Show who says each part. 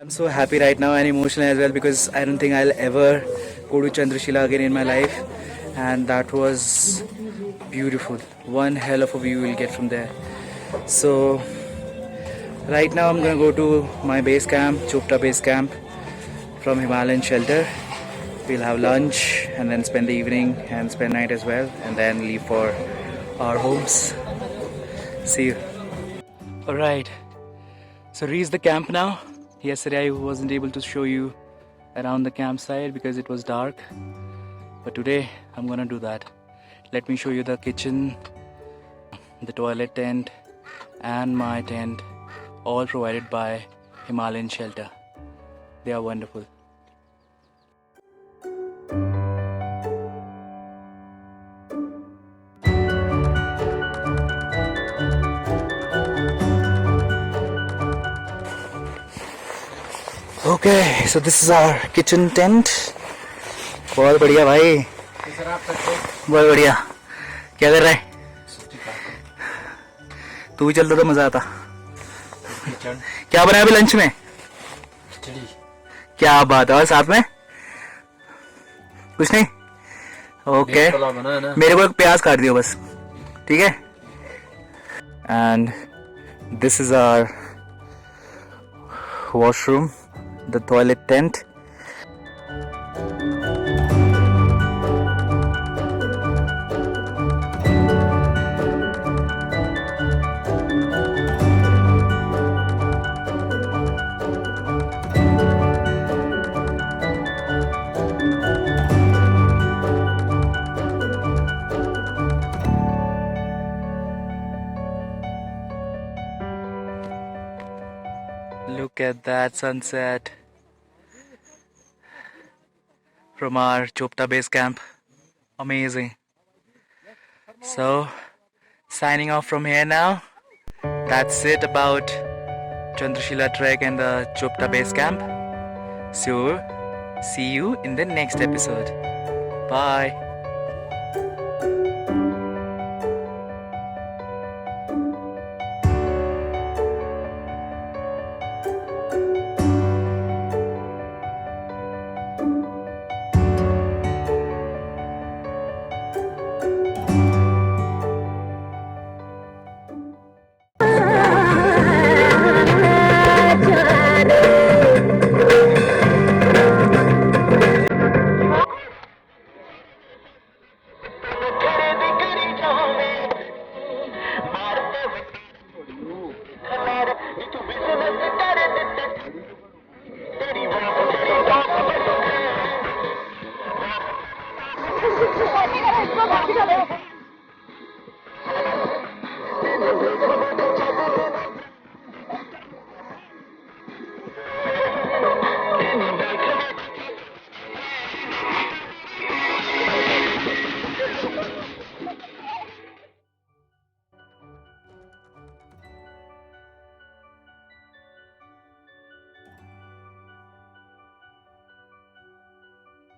Speaker 1: I'm so happy right now and emotional as well because I don't think I'll ever go to Chandrashila again in my life, and that was beautiful. One hell of a view you'll get from there. So right now I'm gonna go to my base camp, Chopta base camp from Himalayan Shelter. We'll have lunch and then spend the evening and spend night as well, and then leave for our homes. See you. Alright, so reach the camp now. Yesterday I wasn't able to show you around the campsite because it was dark, but today I'm gonna do that. Let me show you the kitchen, the toilet tent and my tent, all provided by Himalayan Shelter. They are wonderful. Okay, so this is our kitchen tent. बहुत बढ़िया भाई, बहुत बढ़िया. क्या कर रहा है? तू भी चलता तो मजा आता. क्या बनाया अभी लंच में? क्या बात है. और साथ में कुछ नहीं? ओके, मेरे को एक प्याज काट दियो बस, ठीक है? And this is our washroom, the toilet tent. Look at that sunset from our Chopta base camp. Amazing. So, signing off from here now. That's it about Chandrashila Trek and the Chopta base camp. So, see you in the next episode. Bye.